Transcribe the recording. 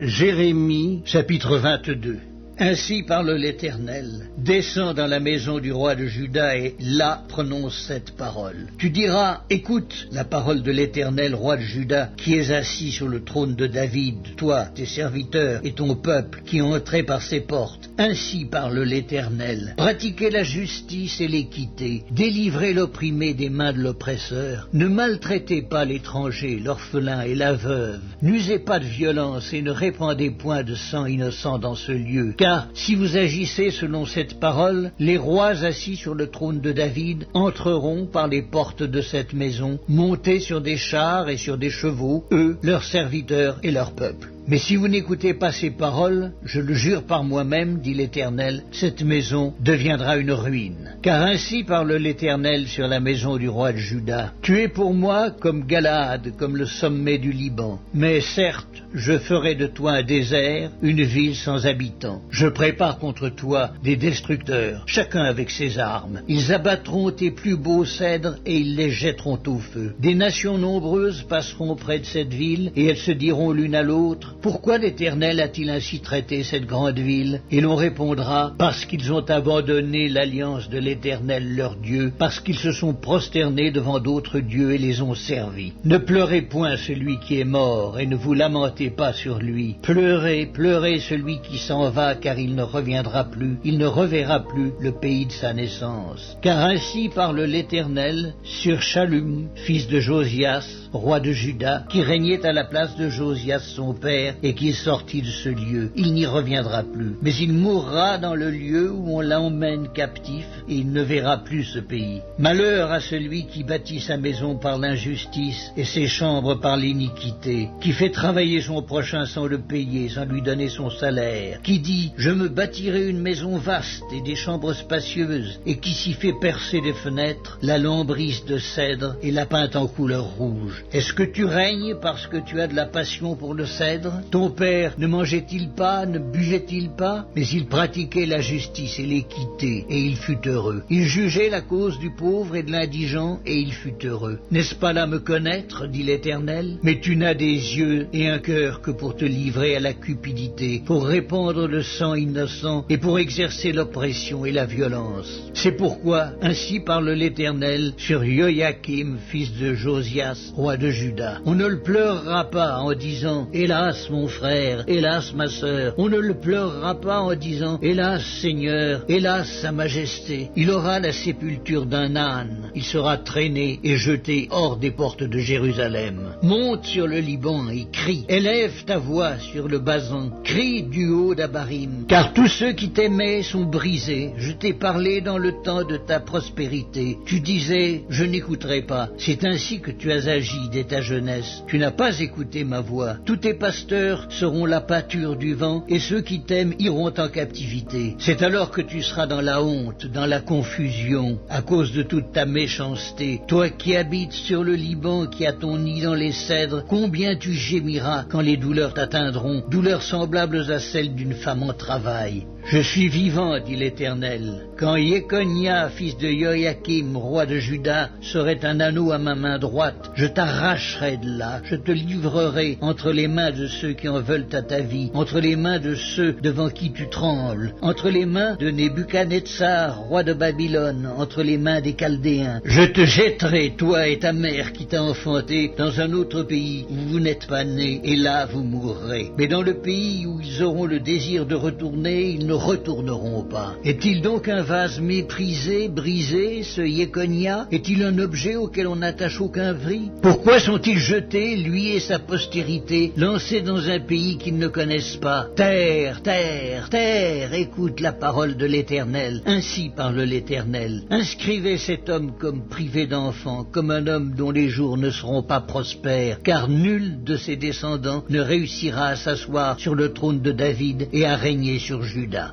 Jérémie, chapitre 22. Ainsi parle l'Éternel, descends dans la maison du roi de Juda et là prononce cette parole. Tu diras, écoute la parole de l'Éternel, roi de Juda, qui est assis sur le trône de David, toi, tes serviteurs et ton peuple qui entrez par ses portes. Ainsi parle l'Éternel, pratiquez la justice et l'équité, délivrez l'opprimé des mains de l'oppresseur, ne maltraitez pas l'étranger, l'orphelin et la veuve, n'usez pas de violence et ne répandez point de sang innocent dans ce lieu. Car si vous agissez selon cette parole, les rois assis sur le trône de David entreront par les portes de cette maison, montés sur des chars et sur des chevaux, eux, leurs serviteurs et leur peuple. Mais si vous n'écoutez pas ces paroles, je le jure par moi-même, dit l'Éternel, cette maison deviendra une ruine. Car ainsi parle l'Éternel sur la maison du roi de Juda. Tu es pour moi comme Galaad, comme le sommet du Liban. Mais certes, je ferai de toi un désert, une ville sans habitants. Je prépare contre toi des destructeurs, chacun avec ses armes. Ils abattront tes plus beaux cèdres et ils les jetteront au feu. Des nations nombreuses passeront près de cette ville et elles se diront l'une à l'autre, pourquoi l'Éternel a-t-il ainsi traité cette grande ville? Et l'on répondra, parce qu'ils ont abandonné l'alliance de l'Éternel leur Dieu, parce qu'ils se sont prosternés devant d'autres dieux et les ont servis. Ne pleurez point celui qui est mort, et ne vous lamentez pas sur lui. Pleurez, pleurez celui qui s'en va, car il ne reviendra plus, il ne reverra plus le pays de sa naissance. Car ainsi parle l'Éternel sur Shallum, fils de Josias, roi de Juda, qui régnait à la place de Josias son père, et qui est sorti de ce lieu. Il n'y reviendra plus, mais il mourra dans le lieu où on l'emmène captif, et il ne verra plus ce pays. Malheur à celui qui bâtit sa maison par l'injustice et ses chambres par l'iniquité, qui fait travailler son prochain sans le payer, sans lui donner son salaire, qui dit « Je me bâtirai une maison vaste et des chambres spacieuses », et qui s'y fait percer des fenêtres, la lambrise de cèdre et la peinte en couleur rouge. Est-ce que tu règnes parce que tu as de la passion pour le cèdre? Ton père ne mangeait-il pas, ne buvait-il pas? Mais il pratiquait la justice et l'équité, et il fut heureux. Il jugeait la cause du pauvre et de l'indigent, et il fut heureux. N'est-ce pas là me connaître, dit l'Éternel? Mais tu n'as des yeux et un cœur que pour te livrer à la cupidité, pour répandre le sang innocent, et pour exercer l'oppression et la violence. C'est pourquoi, ainsi parle l'Éternel sur Joachim, fils de Josias, roi de Juda. On ne le pleurera pas en disant « Hélas, mon frère, hélas, ma sœur », on ne le pleurera pas en disant « Hélas, Seigneur, hélas, Sa Majesté ». Il aura la sépulture d'un âne, il sera traîné et jeté hors des portes de Jérusalem. Monte sur le Liban et crie, élève ta voix sur le Basan, crie du haut d'Abarim, car tous ceux qui t'aimaient sont brisés. Je t'ai parlé dans le temps de ta prospérité. Tu disais, je n'écouterai pas. C'est ainsi que tu as agi dès ta jeunesse. Tu n'as pas écouté ma voix. Tous tes pasteurs seront la pâture du vent, et ceux qui t'aiment iront en captivité. C'est alors que tu seras dans la honte, dans la confusion, à cause de toute ta méchanceté. Toi qui habites sur le Liban, qui as ton nid dans les cèdres, combien tu gémiras quand les douleurs t'atteindront, douleurs semblables à celles d'une femme en travail. Je suis vivant, dit l'Éternel. Quand Jéconia, fils de Joachim, roi de Juda, serait un anneau à ma main droite, je t'arracherai de là, je te livrerai entre les mains de ceux qui en veulent à ta vie, entre les mains de ceux devant qui tu trembles, entre les mains de Nebuchadnezzar, roi de Babylone, entre les mains des Chaldéens. Je te jetterai, toi et ta mère qui t'a enfanté, dans un autre pays où vous n'êtes pas nés, et là vous mourrez. Mais dans le pays où ils auront le désir de retourner, ils ne retourneront pas. Est-il donc un vase méprisé, brisé, ce Jéconia? Est-il un objet auquel on n'attache aucun prix? Pourquoi sont-ils jetés, lui et sa postérité, lancés dans un pays qu'ils ne connaissent pas? Terre, terre, terre, écoute la parole de l'Éternel. Ainsi parle l'Éternel. Inscrivez cet homme comme privé d'enfant, comme un homme dont les jours ne seront pas prospères, car nul de ses descendants ne réussira à s'asseoir sur le trône de David et à régner sur Juda.